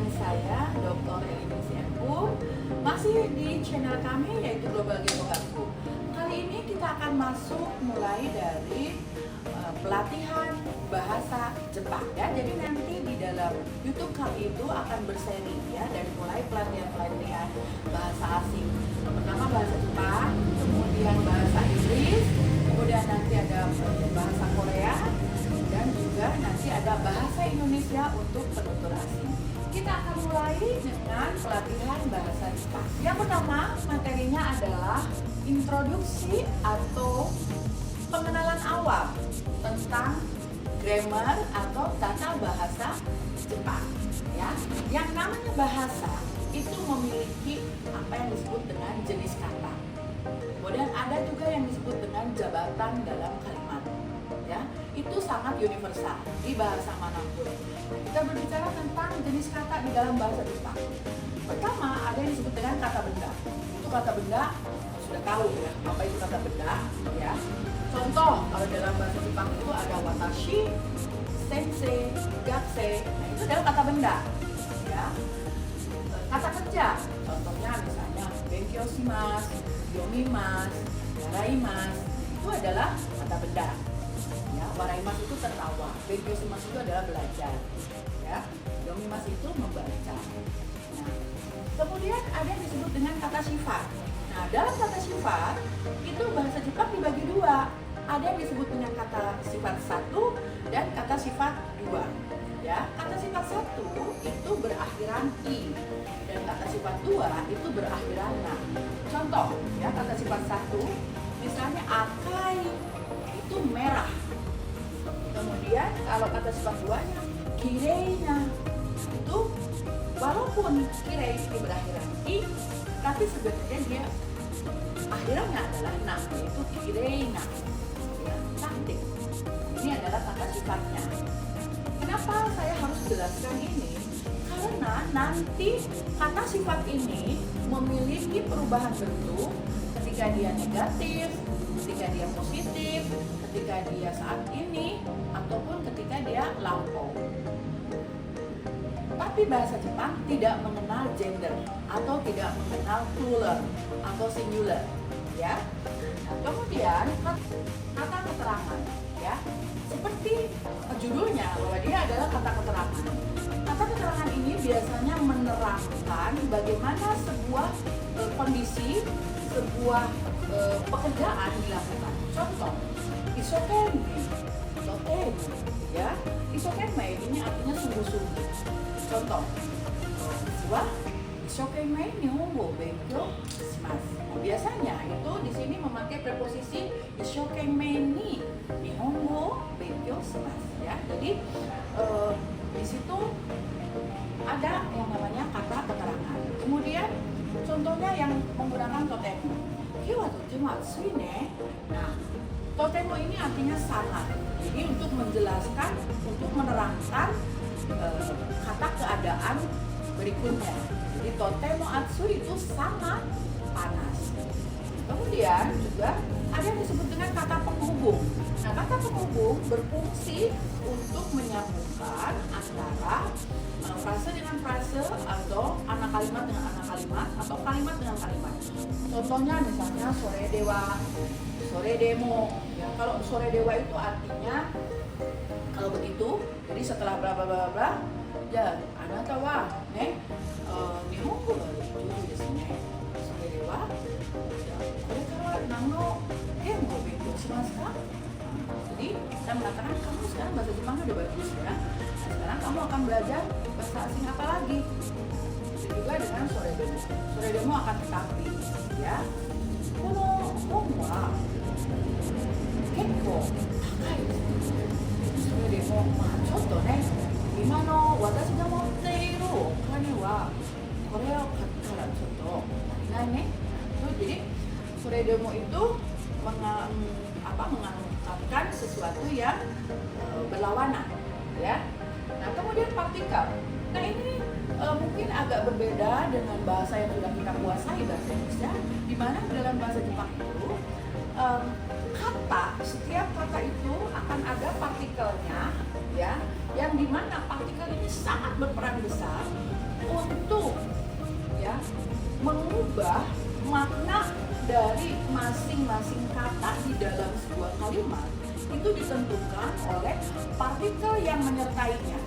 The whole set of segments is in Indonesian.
dengan saya Dr. Elini Siempu, masih di channel kami yaitu Global Gemogaku. Kali ini kita akan masuk mulai dari pelatihan bahasa Jepang ya. Jadi nanti di dalam YouTube kami itu akan berseri ya, dari mulai pelatihan bahasa asing. Pertama bahasa Jepang, kemudian bahasa Inggris, kemudian nanti ada bahasa Korea, dan juga nanti ada bahasa Indonesia untuk penutur asing. Kita akan mulai dengan pelatihan bahasa Jepang. Yang pertama materinya adalah introduksi atau pengenalan awal tentang grammar atau tata bahasa Jepang. Ya, yang namanya bahasa itu memiliki apa yang disebut dengan jenis kata. Kemudian ada juga yang disebut dengan jabatan dalam kalimat. Ya, itu sangat universal di bahasa manapun. Kita berbicara tentang jenis kata di dalam bahasa Jepang. Pertama ada yang disebut dengan kata benda. Itu kata benda sudah tahu ya apa itu kata benda ya. Contoh kalau dalam bahasa Jepang itu ada watashi, sensei, gatse. Nah itu adalah kata benda ya. Kata kerja contohnya misalnya benkyou shimasu, yomimasu, yaraimasu. Itu adalah kata benda. Waraimasu itu tertawa, benkyou shimasu itu adalah belajar, ya. Yomimasu itu membaca. Nah, kemudian ada yang disebut dengan kata sifat. Nah, dalam kata sifat itu bahasa Jepang dibagi dua. Ada yang disebut dengan kata sifat 1 dan kata sifat 2. Ya, kata sifat 1 itu berakhiran i dan kata sifat 2 itu berakhiran na. Contoh, ya kata sifat 1 misalnya akai itu merah. Kemudian kalau kata sifat 2-nya kireina itu walaupun kirei ini berakhiran i, tapi sebenarnya dia akhirannya adalah na, yaitu kireina ya, cantik. Ini adalah kata sifatnya. Kenapa saya harus jelaskan ini? Karena nanti kata sifat ini memiliki perubahan bentuk ketika dia negatif, ketika dia positif, ketika dia saat ini, ataupun ketika dia lampau. Tapi bahasa Jepang tidak mengenal gender atau tidak mengenal plural atau singular, ya. Nah, kemudian kata keterangan, ya, seperti judulnya bahwa dia adalah kata keterangan. Kata keterangan ini biasanya menerangkan bagaimana sebuah kondisi, sebuah pekerjaan dilakukan. Contoh, isokenmei, ya, isokenmei ini artinya sungguh-sungguh. Contoh, siswa isokenmei nihongo benkyou shimasu. Biasanya itu di sini memakai preposisi isokenmei ni nihongo benkyou shimasu. Ya, jadi di situ ada yang namanya kata keterangan. Kemudian contohnya yang menggunakan totemo. Kiwa totemo atsui ne. Nah, totemo ini artinya sangat. Jadi untuk menjelaskan, untuk menerangkan kata keadaan berikutnya. Jadi totemo atsui itu sangat panas. Kemudian juga ada yang disebut dengan kata penghubung. Nah, kata penghubung berfungsi untuk menyambungkan antara frase dengan frase atau anak kalimat dengan anak kalimat atau kalimat dengan kalimat. Contohnya misalnya sore dewa, sore demo. Ya, kalau sore dewa itu artinya kalau begitu, jadi setelah bla bla bla bla, ya anata wa ne nihongo ga jujur desu ne. Sore dewa, ya kore kara nanno gengo benkyou shimasu ka? Jadi saya mengatakan kamu sekarang bahasa Jepangnya udah bagus ya. Sekarang kamu akan belajar bahasa asing apa lagi? Begitu juga dengan sore demo. Sore demo akan tetapi ya. Kono hon wa kekko takai desu. Sore demo chotto ne ima no watashi ga motte iru okane wa kore o kattara chotto tarinai ne. Jadi sore demo itu mengangkatkan sesuatu yang berlawanan, ya. Nah, kemudian partikel. Nah, ini mungkin agak berbeda dengan bahasa yang sudah kita kuasai, bahasa Indonesia, di mana dalam bahasa Jepang itu kata, setiap kata itu akan ada partikelnya ya, yang dimana partikel ini sangat berperan besar untuk ya mengubah makna dari masing-masing kata di dalam sebuah kalimat itu ditentukan oleh partikel yang menyertainya.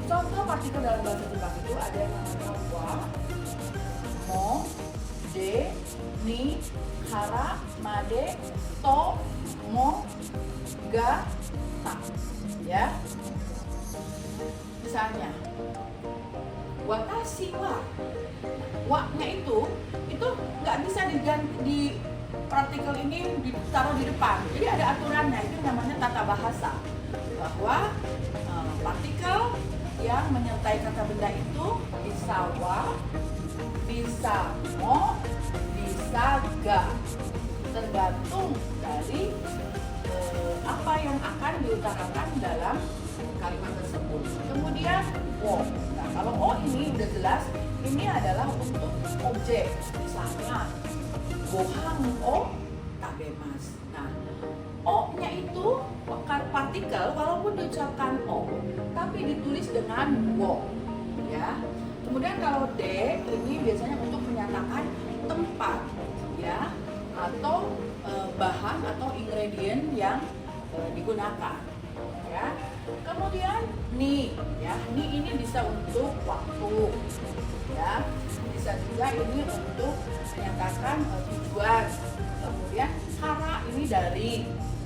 Contoh partikel dalam bahasa Jepang itu ada yang namanya wa, mo, de, ni, hara, made, to, mo, ga, ta. Ya. Misalnya watashi wa, wa-nya itu nggak bisa diganti di partikel ini ditaruh di depan. Jadi ada aturannya, itu namanya tata bahasa, bahwa partikel yang menyertai kata benda itu bisa wa, bisa mo, bisa ga, tergantung dari apa yang akan diutarakan dalam kalimat tersebut. Kemudian o. Nah, kalau o ini udah jelas, ini adalah untuk objek. Misalnya gohang o tabemasu. Nah, o-nya itu partikel walaupun diucapkan o, tapi ditulis dengan wo. Ya. Kemudian kalau d ini biasanya untuk menyatakan tempat, ya, atau bahan atau ingredient yang digunakan. Ya. Kemudian ni, ya, ni ini bisa untuk waktu, ya, bisa juga ini untuk menyatakan tujuan. Kemudian hara ini dari,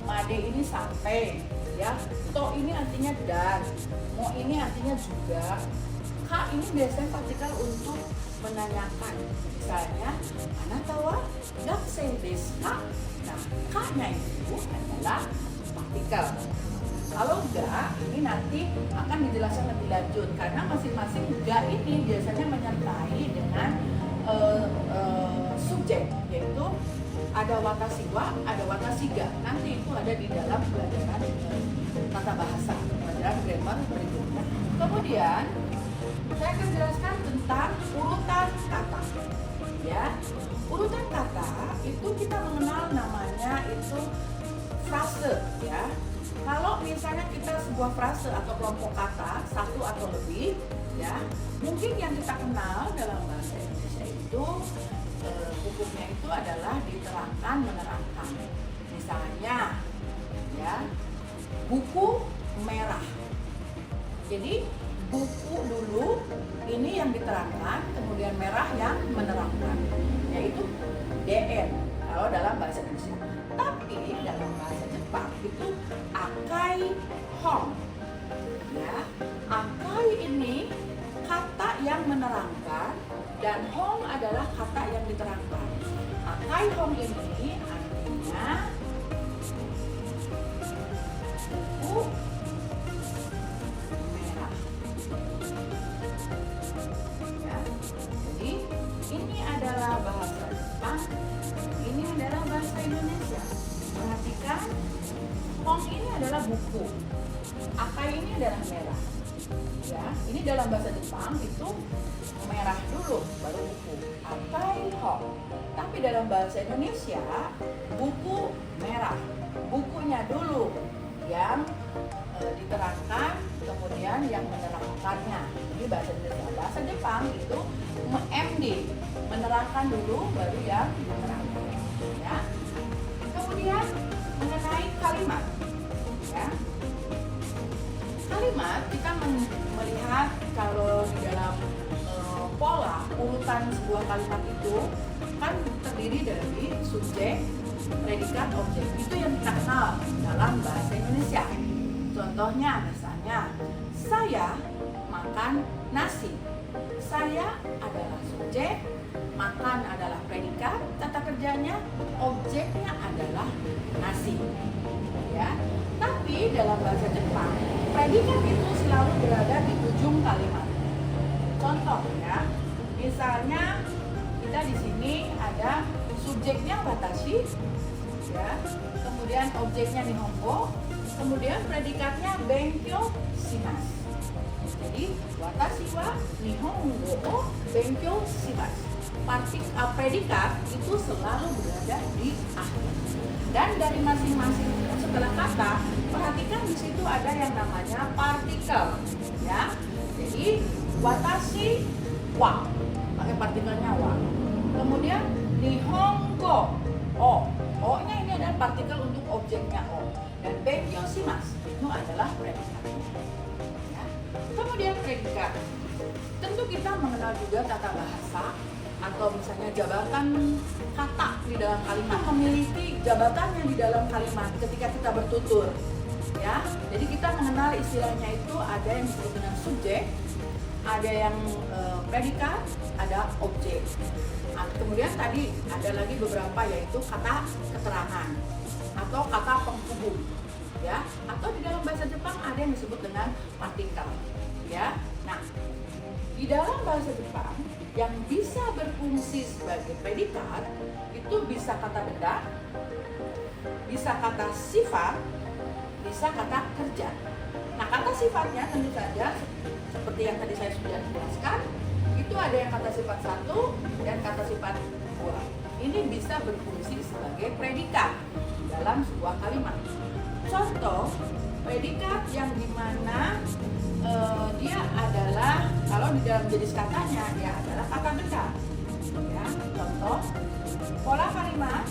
made ini sampai, ya, to ini artinya dan, mo ini artinya juga, ka ini biasanya partikel untuk menanyakan. Misalnya, anata wa gakusei desu ka? Nah, ka-nya itu adalah partikel. Kalau enggak, ini nanti akan dijelaskan lebih lanjut karena masing-masing enggak ini biasanya menyertai dengan subjek, yaitu ada watashi wa, ada watashi ga. Nanti itu ada di dalam pelajaran tata bahasa, pelajaran grammar berikutnya. Kemudian saya akan jelaskan tentang urutan kata. Ya, urutan kata itu kita mengenal namanya itu frase, ya. Kalau misalnya kita sebuah frase atau kelompok kata satu atau lebih, ya, mungkin yang kita kenal dalam bahasa Indonesia itu hukumnya itu adalah diterangkan menerangkan. Misalnya, ya, buku merah. Jadi buku dulu ini yang diterangkan, kemudian merah yang menerangkan, yaitu DN kalau dalam bahasa Indonesia. Tapi dalam bahasa Jepang itu akai hong, ya, akai ini kata yang menerangkan dan hong adalah kata yang diterangkan. Akai hong ini artinya buku merah, ya. Jadi ini adalah bahasa Jepang, ini adalah bahasa Indonesia. Perhatikan, hong ini adalah buku, akai ini adalah merah. Ya, ini dalam bahasa Jepang itu merah dulu baru buku, akai hong. Tapi dalam bahasa Indonesia buku merah, bukunya dulu yang diterangkan, kemudian yang menerangkannya. Jadi bahasa Indonesia, bahasa Jepang itu MD, menerangkan dulu baru yang menerangkan. Ya. Kemudian mengenai kalimat, ya. Kalimat kita melihat kalau di dalam pola urutan sebuah kalimat itu kan terdiri dari subjek, predikat, objek. Itu yang kita kenal dalam bahasa Indonesia. Contohnya misalnya, saya makan nasi. Saya adalah subjek, makan adalah predikat, kata kerjanya, objeknya adalah nasi. Ya. Tapi dalam bahasa Jepang, predikat itu selalu berada di ujung kalimat. Contoh, ya, misalnya kita di sini ada subjeknya watashi, ya, kemudian objeknya nihongo, kemudian predikatnya benkyou shimasu. Jadi watashi wa nihongo o benkyou shimasu. predikat itu selalu berada di akhir. Dan dari masing-masing setelah kata, perhatikan di situ ada yang namanya partikel, ya. Jadi watashi wa, pakai partikelnya wa. Kemudian nihongo, o-nya ini adalah partikel untuk objeknya o. Dan benkyo shimasu itu adalah predikatnya. Ya. Kemudian predikat. Tentu kita mengenal juga tata bahasa atau misalnya jabatan kata di dalam kalimat, memiliki jabatannya di dalam kalimat ketika kita bertutur, ya. Jadi kita mengenal istilahnya itu ada yang disebut dengan subjek, ada yang predikat, ada objek. Nah, kemudian tadi ada lagi beberapa yaitu kata keterangan atau kata penghubung, ya. Atau di dalam bahasa Jepang ada yang disebut dengan partikel, ya. Nah, di dalam bahasa Jepang yang bisa berfungsi sebagai predikat itu bisa kata benda, bisa kata sifat, bisa kata kerja. Nah, kata sifatnya tentu saja seperti yang tadi saya sudah jelaskan, itu ada yang kata sifat 1 dan kata sifat 2. Ini bisa berfungsi sebagai predikat dalam sebuah kalimat. Contoh predikat yang dimana dia adalah, kalau di dalam jenis katanya dia adalah kata benda, ya. Contoh pola kalimat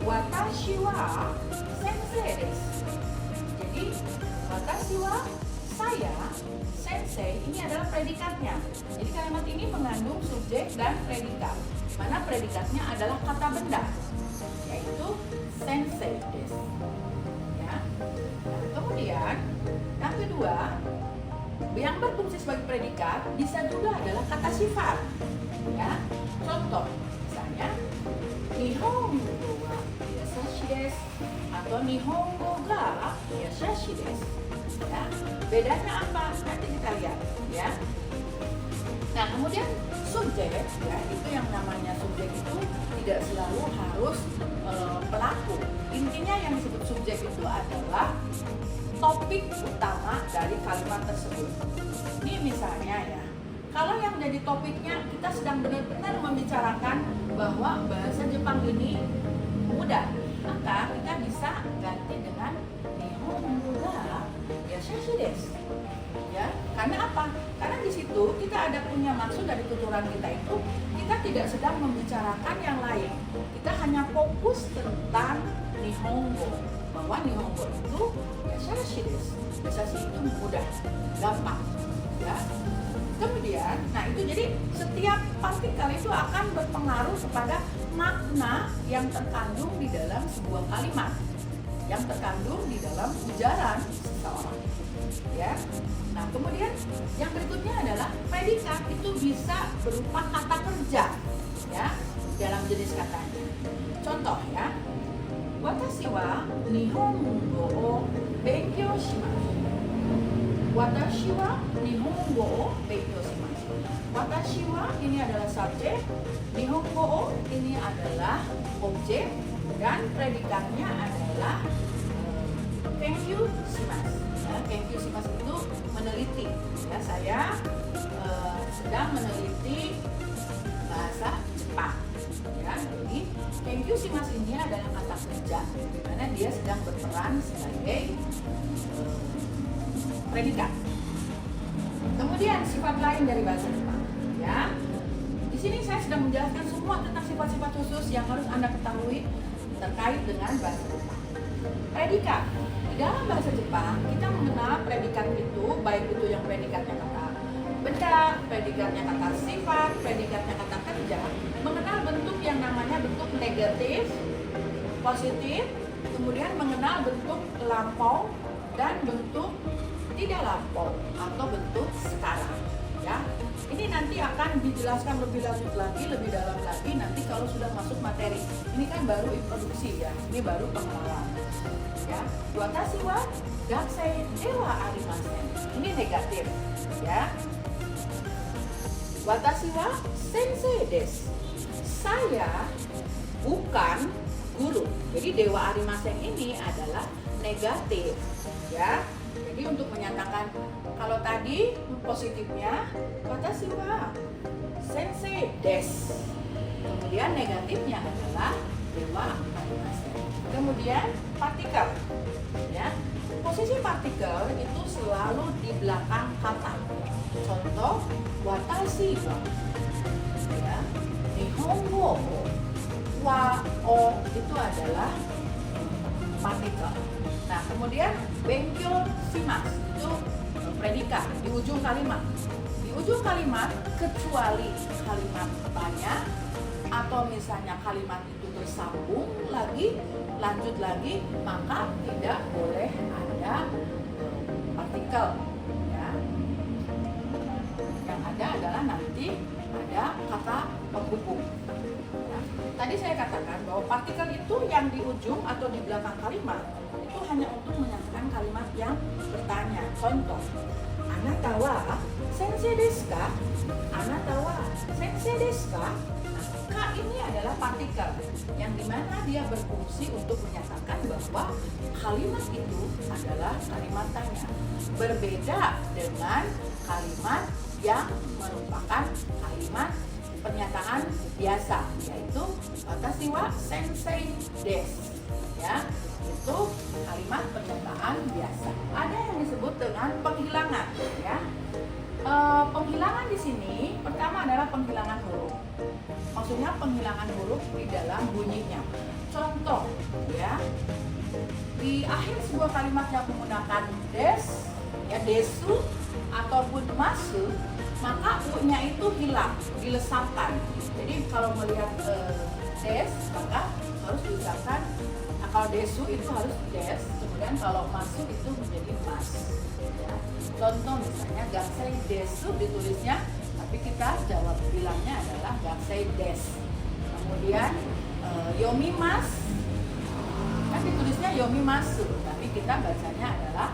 watashi wa sensei desu. Jadi watashi wa, saya, sensei, ini adalah predikatnya. Jadi kalimat ini mengandung subjek dan predikat, mana predikatnya adalah kata benda, yaitu sensei desu, ya. Nah, kemudian yang kedua yang berfungsi sebagai predikat bisa juga adalah kata sifat, ya. Contoh misalnya nihongo wa yasashi desu atau nihongo ga yasashi desu, ya. Bedanya apa? Nanti kita lihat, ya. Nah, kemudian subjek, ya, itu yang namanya subjek itu tidak selalu harus pelaku. Intinya yang disebut subjek itu adalah topik utama dari kalimat tersebut. Ini misalnya, ya, kalau yang jadi topiknya kita sedang benar-benar membicarakan bahwa bahasa Jepang ini mudah, maka kita bisa ganti dengan nihongo ga yasashi desu, ya. Karena apa? Karena di situ kita ada punya maksud dari tuturan kita itu, kita tidak sedang membicarakan yang lain, kita hanya fokus tentang nihongo, bahwa nihongo itu yasashi desu. Yasashi itu mudah, gampang, ya. Kemudian, nah itu jadi setiap partikel itu akan berpengaruh kepada makna yang terkandung di dalam sebuah kalimat, yang terkandung di dalam ujaran seseorang, ya. Nah, kemudian yang berikutnya adalah predikat itu bisa berupa kata kerja, ya, dalam jenis katanya. Contoh, ya, watashi wa nihongo o benkyou shimasu. Watashi wa nihongo o benkyou shimasu. Watashi wa ini adalah subjek, nihongo o ini adalah objek, dan predikatnya adalah benkyou shimasu. Ya, benkyou shimasu itu meneliti. Ya, saya sedang meneliti bahasa Jepang. Ya, jadi benkyou shimasu ini adalah kata kerja di mana dia sedang berperan sebagai predikat. Kemudian sifat lain dari bahasa Jepang, ya. Di sini saya sedang menjelaskan semua tentang sifat-sifat khusus yang harus Anda ketahui terkait dengan bahasa Jepang. Predikat. Di dalam bahasa Jepang kita mengenal predikat itu, baik itu yang predikatnya kata benda, predikatnya kata sifat, predikatnya kata kerja, mengenal bentuk yang namanya bentuk negatif, positif, kemudian mengenal bentuk lampau dan bentuk tidak lampau atau bentuk sekarang, ya. Ini nanti akan dijelaskan lebih lanjut lagi, lebih dalam lagi nanti kalau sudah masuk materi. Ini kan baru introduksi, ya. Ini baru pengenalan. Ya. Watashi wa gakusei dewa arimasen. Ini negatif, ya. Watashi wa sensei desu. Saya bukan guru. Jadi dewa arimasen ini adalah negatif, ya. Jadi untuk menyatakan kalau tadi positifnya watashi wa sensei desu. Kemudian negatifnya adalah dewa arimasen. Kemudian partikel, ya. Posisi partikel itu selalu di belakang kata. Contoh watashi wa, ya. Nihongo wa o itu adalah partikel. Nah, kemudian benkyou shimasu itu predikat di ujung kalimat. Di ujung kalimat kecuali kalimat tanya atau misalnya kalimat itu bersambung lagi, lanjut lagi, maka tidak boleh ada partikel, ya. Yang ada adalah nanti ada kata penghubung. Nah, tadi saya katakan bahwa partikel itu yang di ujung atau di belakang kalimat itu hanya untuk menyatakan kalimat yang bertanya. Contoh, anata wa sensei desu ka? Anata wa sensei desu ka? Nah, ka ini adalah partikel yang dimana dia berfungsi untuk menyatakan bahwa kalimat itu adalah kalimat tanya. Berbeda dengan kalimat yang merupakan kalimat pernyataan biasa, yaitu watashi wa sensei desu, ya. Itu kalimat pernyataan biasa. Ada yang disebut dengan penghilangan, ya. Penghilangan di sini pertama adalah penghilangan huruf. Maksudnya penghilangan huruf di dalam bunyinya. Contoh, ya, di akhir sebuah kalimat yang menggunakan des, ya, desu ataupun masu, maka u-nya itu hilang, dilesatkan. Jadi kalau melihat des, maka harus diucapkan. Kalau desu itu harus des, kemudian kalau masu itu menjadi mas. Ya. Contoh misalnya gansei desu ditulisnya, tapi kita jawab bilangnya adalah gansei des. Kemudian yomimas kan ditulisnya yomimasu, tapi kita bacanya adalah